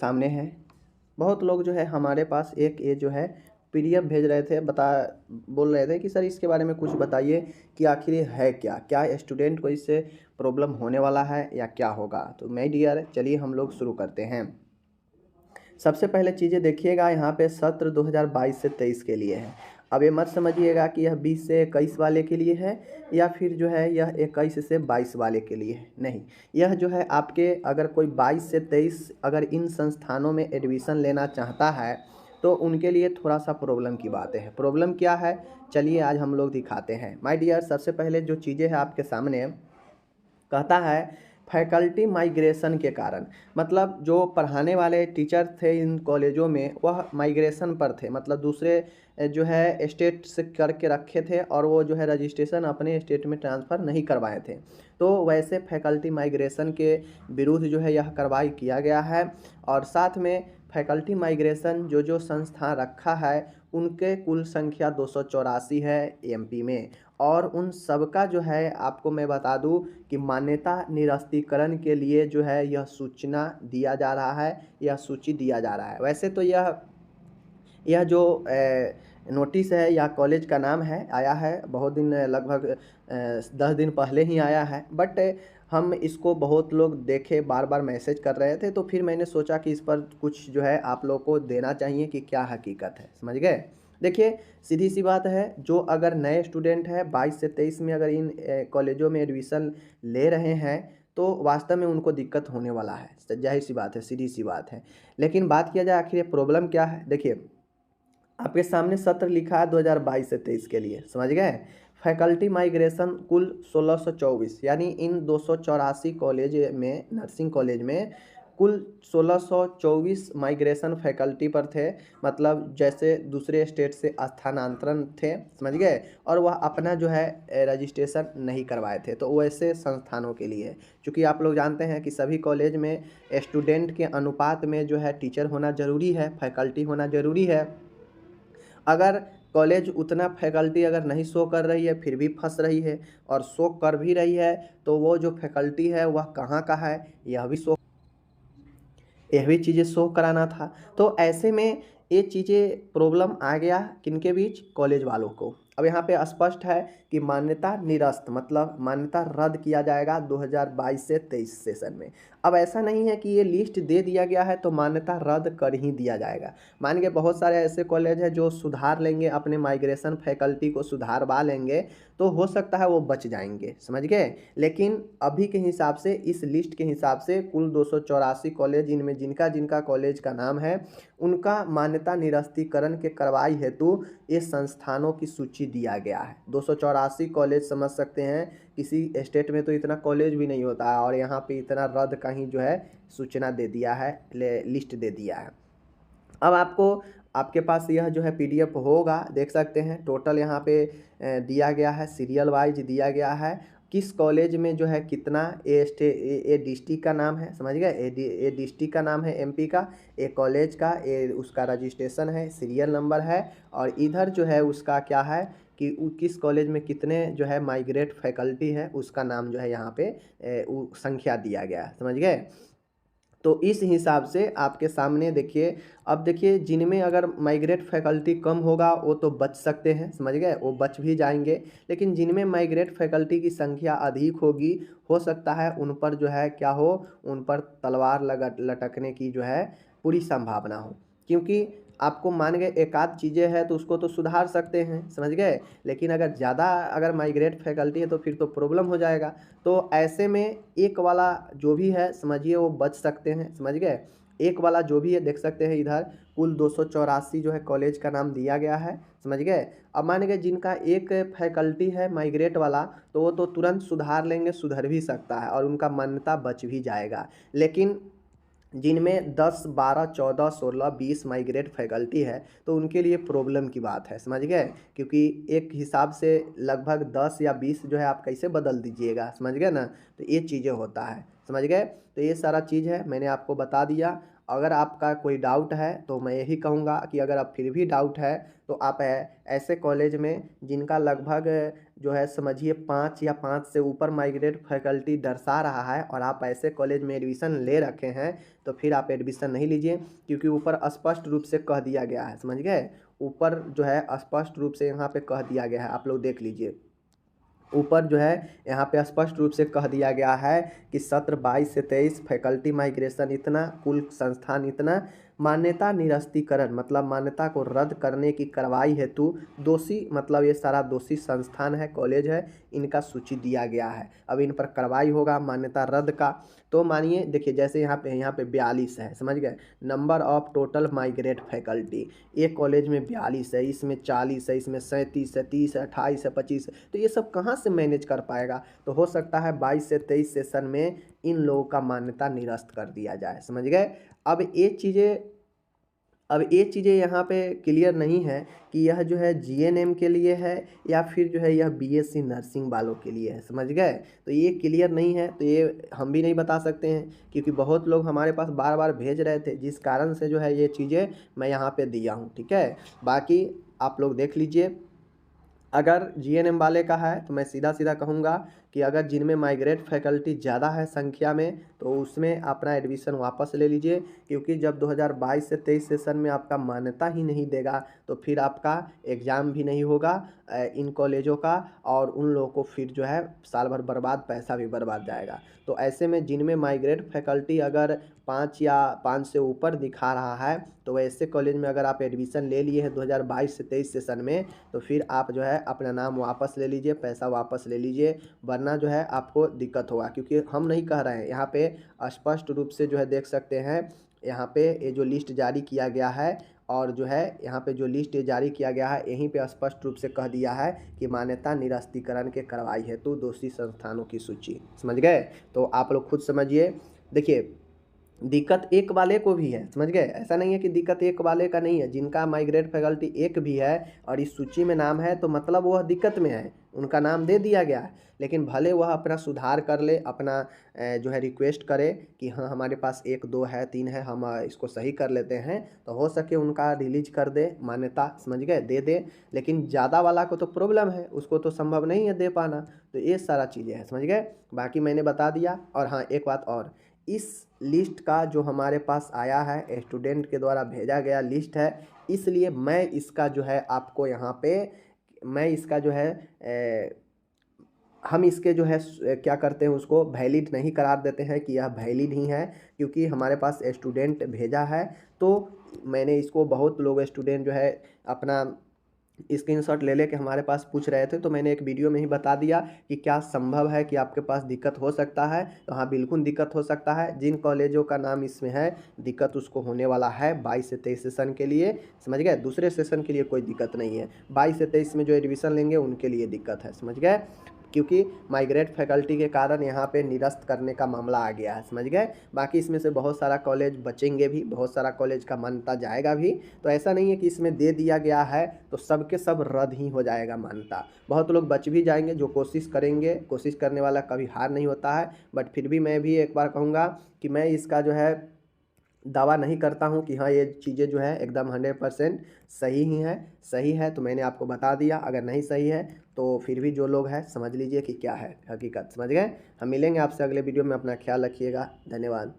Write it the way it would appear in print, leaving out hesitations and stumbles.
सामने है। बहुत लोग जो है हमारे पास एक ये जो है पीडीएफ भेज रहे थे, बोल रहे थे कि सर इसके बारे में कुछ बताइए कि आखिर ये है क्या, क्या स्टूडेंट को इससे प्रॉब्लम होने वाला है या क्या होगा। तो माय डियर चलिए हम लोग शुरू करते हैं। सबसे पहले चीज़ें देखिएगा, यहाँ पे सत्र 2022 से 23 के लिए है। अब ये मत समझिएगा कि यह 20 से 21 वाले के लिए है या फिर जो है यह 21 से 22 वाले के लिए है, नहीं। यह जो है आपके अगर कोई 22 से 23 अगर इन संस्थानों में एडमिशन लेना चाहता है तो उनके लिए थोड़ा सा प्रॉब्लम की बात है। प्रॉब्लम क्या है, चलिए आज हम लोग दिखाते हैं। माय डियर सबसे पहले जो चीज़ें हैं आपके सामने, कहता है फैकल्टी माइग्रेशन के कारण, मतलब जो पढ़ाने वाले टीचर थे इन कॉलेजों में वह माइग्रेशन पर थे, मतलब दूसरे जो है स्टेट से करके रखे थे और वो जो है रजिस्ट्रेशन अपने स्टेट में ट्रांसफ़र नहीं करवाए थे। तो वैसे फैकल्टी माइग्रेशन के विरुद्ध जो है यह कार्रवाई किया गया है। और साथ में फैकल्टी माइग्रेशन जो जो संस्थान रखा है उनके कुल संख्या 284 है एमपी में। और उन सबका जो है आपको मैं बता दूं कि मान्यता निरस्तीकरण के लिए जो है यह सूचना दिया जा रहा है, यह सूची दिया जा रहा है। वैसे तो यह जो नोटिस है या कॉलेज का नाम है आया है बहुत दिन, लगभग 10 दिन पहले ही आया है, बट हम इसको बहुत लोग देखे, बार बार मैसेज कर रहे थे, तो फिर मैंने सोचा कि इस पर कुछ जो है आप लोग को देना चाहिए कि क्या हकीकत है, समझ गए। देखिए सीधी सी बात है, जो अगर नए स्टूडेंट है 22 से 23 में अगर इन कॉलेजों में एडमिशन ले रहे हैं तो वास्तव में उनको दिक्कत होने वाला है, जाहिर सी बात है, सीधी सी बात है। लेकिन बात किया जाए आखिर ये प्रॉब्लम क्या है, देखिए आपके सामने सत्र लिखा है 2022 से 23 के लिए, समझ गए। फैकल्टी माइग्रेशन कुल 1624, यानी इन 284 कॉलेज में, नर्सिंग कॉलेज में कुल 1624 माइग्रेशन फैकल्टी पर थे, मतलब जैसे दूसरे स्टेट से स्थानांतरण थे, समझ गए, और वह अपना जो है रजिस्ट्रेशन नहीं करवाए थे। तो वैसे संस्थानों के लिए, क्योंकि आप लोग जानते हैं कि सभी कॉलेज में स्टूडेंट के अनुपात में जो है टीचर होना ज़रूरी है, फैकल्टी होना ज़रूरी है। अगर कॉलेज उतना फैकल्टी अगर नहीं शो कर रही है फिर भी फंस रही है, और शो कर भी रही है तो वो जो फैकल्टी है वह कहाँ का है यह भी चीज़ें शो कराना था। तो ऐसे में ये चीज़ें प्रॉब्लम आ गया किनके बीच, कॉलेज वालों को। अब यहाँ पे स्पष्ट है कि मान्यता निरस्त, मतलब मान्यता रद्द किया जाएगा 2022 से 23 सेशन में। अब ऐसा नहीं है कि ये लिस्ट दे दिया गया है तो मान्यता रद्द कर ही दिया जाएगा। मान के बहुत सारे ऐसे कॉलेज हैं जो सुधार लेंगे, अपने माइग्रेशन फैकल्टी को सुधारवा लेंगे तो हो सकता है वो बच जाएंगे, समझ गए। लेकिन अभी के हिसाब से, इस लिस्ट के हिसाब से कुल 284 कॉलेज, इनमें जिनका जिनका कॉलेज का नाम है उनका मान्यता निरस्तीकरण के कार्रवाई हेतु ये संस्थानों की सूची दिया गया है। 284 कॉलेज समझ सकते हैं, किसी स्टेट में तो इतना कॉलेज भी नहीं होता है और यहाँ पे इतना रद्द का ही जो है सूचना दे दिया है, लिस्ट दे दिया है। अब आपके पास यह जो है पीडीएफ होगा, देख सकते हैं टोटल यहाँ पे दिया गया है, सीरियल वाइज दिया गया है किस कॉलेज में जो है कितना, ए डिस्ट्रिक्ट का नाम है, समझ गए, ए डिस्ट्रिक्ट का नाम है एमपी का, ए कॉलेज का, ए उसका रजिस्ट्रेशन है, सीरियल नंबर है, और इधर जो है उसका क्या है कि किस कॉलेज में कितने जो है माइग्रेट फैकल्टी है उसका नाम जो है यहाँ पे संख्या दिया गया है, समझ गए। तो इस हिसाब से आपके सामने देखिए, अब देखिए जिनमें अगर माइग्रेट फैकल्टी कम होगा वो तो बच सकते हैं, समझ गए, वो बच भी जाएंगे। लेकिन जिनमें माइग्रेट फैकल्टी की संख्या अधिक होगी, हो सकता है उन पर जो है क्या हो, उन पर तलवार लटकने की जो है पूरी संभावना हो। क्योंकि आपको मान गए एक आध चीज़ें हैं तो उसको तो सुधार सकते हैं, समझ गए, लेकिन अगर ज़्यादा अगर माइग्रेट फैकल्टी है तो फिर तो प्रॉब्लम हो जाएगा। तो ऐसे में एक वाला जो भी है समझिए वो बच सकते हैं, समझ गए। एक वाला जो भी है देख सकते हैं इधर कुल 284 जो है कॉलेज का नाम दिया गया है, समझ गए। अब मान गए जिनका एक फैकल्टी है माइग्रेट वाला तो वो तो तुरंत सुधार लेंगे, सुधर भी सकता है और उनका मान्यता बच भी जाएगा। लेकिन जिनमें 10, 12, 14, 16, 20 माइग्रेट फैकल्टी है तो उनके लिए प्रॉब्लम की बात है, समझ गए। क्योंकि एक हिसाब से लगभग 10 या 20 जो है आप कैसे बदल दीजिएगा, समझ गए ना। तो ये चीज़ें होता है, समझ गए। तो ये सारा चीज़ है मैंने आपको बता दिया। अगर आपका कोई डाउट है तो मैं यही कहूँगा कि अगर आप फिर भी डाउट है तो आप ऐसे कॉलेज में जिनका लगभग जो है समझिए 5 या 5 से ऊपर माइग्रेट फैकल्टी दर्शा रहा है और आप ऐसे कॉलेज में एडमिशन ले रखे हैं तो फिर आप एडमिशन नहीं लीजिए, क्योंकि ऊपर स्पष्ट रूप से कह दिया गया है, समझ गए। ऊपर जो है स्पष्ट रूप से यहाँ पे कह दिया गया है, आप लोग देख लीजिए। ऊपर जो है यहाँ पे स्पष्ट रूप से कह दिया गया है कि सत्र 22 से 23 फैकल्टी माइग्रेशन इतना, कुल संस्थान इतना, मान्यता निरस्तीकरण मतलब मान्यता को रद्द करने की कार्रवाई हेतु दोषी, मतलब ये सारा दोषी संस्थान है, कॉलेज है, इनका सूची दिया गया है। अब इन पर कार्रवाई होगा मान्यता रद्द का। तो मानिए देखिए, जैसे यहाँ पे 42 है, समझ गए। Number of total migrate faculty, एक कॉलेज में 42 है, इसमें 40 है, इसमें 37 है, 30 है, 28 है, 25 है, तो ये सब कहाँ से मैनेज कर पाएगा। तो हो सकता है 22 से 23 सेशन में इन लोगों का मान्यता निरस्त कर दिया जाए, समझ गए। अब ये चीज़ें यहाँ पे क्लियर नहीं है कि यह जो है जीएनएम के लिए है या फिर जो है यह बीएससी नर्सिंग वालों के लिए है, समझ गए। तो ये क्लियर नहीं है, तो ये हम भी नहीं बता सकते हैं, क्योंकि बहुत लोग हमारे पास बार बार भेज रहे थे, जिस कारण से जो है ये चीज़ें मैं यहाँ पे दिया हूँ, ठीक है। बाकी आप लोग देख लीजिए। अगर जीएनएम वाले का है तो मैं सीधा सीधा कहूँगा कि अगर जिनमें माइग्रेट फैकल्टी ज़्यादा है संख्या में तो उसमें अपना एडमिशन वापस ले लीजिए, क्योंकि जब 2022 से 23 सेशन में आपका मान्यता ही नहीं देगा तो फिर आपका एग्ज़ाम भी नहीं होगा इन कॉलेजों का, और उन लोगों को फिर जो है साल भर बर्बाद, पैसा भी बर्बाद जाएगा। तो ऐसे में जिनमें माइग्रेट फैकल्टी अगर 5 या 5 से ऊपर दिखा रहा है तो ऐसे कॉलेज में अगर आप एडमिशन ले लिए हैं 2022 से 23 सेशन में, तो फिर आप जो है अपना नाम वापस ले लीजिए, पैसा वापस ले लीजिए, वरना जो है आपको दिक्कत होगा। क्योंकि हम नहीं कह रहे हैं, यहाँ पे स्पष्ट रूप से जो है देख सकते हैं, यहाँ पे ये जो लिस्ट जारी किया गया है और जो है यहाँ पे जो लिस्ट जारी किया गया है, यहीं पे स्पष्ट रूप से कह दिया है कि मान्यता निरस्तीकरण के कार्रवाई हेतु दोषी संस्थानों की सूची, समझ गए। तो आप लोग खुद समझिए। देखिए, दिक्कत एक वाले को भी है, समझ गए। ऐसा नहीं है कि दिक्कत एक वाले का नहीं है, जिनका माइग्रेट फैकल्टी एक भी है और इस सूची में नाम है तो मतलब वह दिक्कत में है, उनका नाम दे दिया गया है। लेकिन भले वह अपना सुधार कर ले, अपना जो है रिक्वेस्ट करे कि हाँ हमारे पास 1 2 है 3 है, हम इसको सही कर लेते हैं, तो हो सके उनका रिलीज कर दे मान्यता, समझ गए, दे दे। लेकिन ज़्यादा वाला को तो प्रॉब्लम है, उसको तो संभव नहीं है दे पाना। तो ये सारा चीज़ें हैं, समझ गए। बाकी मैंने बता दिया। और हाँ, एक बात और, इस लिस्ट का जो हमारे पास आया है, स्टूडेंट के द्वारा भेजा गया लिस्ट है, इसलिए मैं इसका जो है आपको यहाँ पे मैं इसका जो है हम इसके जो है क्या करते हैं, उसको वैलिड नहीं करार देते हैं कि यह वैलिड ही है, क्योंकि हमारे पास स्टूडेंट भेजा है। तो मैंने इसको, बहुत लोग स्टूडेंट जो है अपना स्क्रीनशॉट ले लेके हमारे पास पूछ रहे थे, तो मैंने एक वीडियो में ही बता दिया कि क्या संभव है कि आपके पास दिक्कत हो सकता है। तो हाँ, बिल्कुल दिक्कत हो सकता है। जिन कॉलेजों का नाम इसमें है, दिक्कत उसको होने वाला है 22 से 23 सेशन के लिए, समझ गए। दूसरे सेशन के लिए कोई दिक्कत नहीं है, 22 से 23 में जो एडमिशन लेंगे उनके लिए दिक्कत है, समझ गए। क्योंकि माइग्रेट फैकल्टी के कारण यहाँ पे निरस्त करने का मामला आ गया है, समझ गए। बाकी इसमें से बहुत सारा कॉलेज बचेंगे भी, बहुत सारा कॉलेज का मान्यता जाएगा भी। तो ऐसा नहीं है कि इसमें दे दिया गया है तो सब के सब रद्द ही हो जाएगा मान्यता। बहुत लोग बच भी जाएंगे जो कोशिश करेंगे, कोशिश करने वाला कभी हार नहीं होता है। बट फिर भी मैं भी एक बार कहूँगा कि मैं इसका जो है दावा नहीं करता हूँ कि हाँ ये चीज़ें जो है एकदम 100% सही ही है। सही है तो मैंने आपको बता दिया, अगर नहीं सही है तो फिर भी जो लोग हैं समझ लीजिए कि क्या है हकीकत, समझ गए। हम मिलेंगे आपसे अगले वीडियो में, अपना ख्याल रखिएगा, धन्यवाद।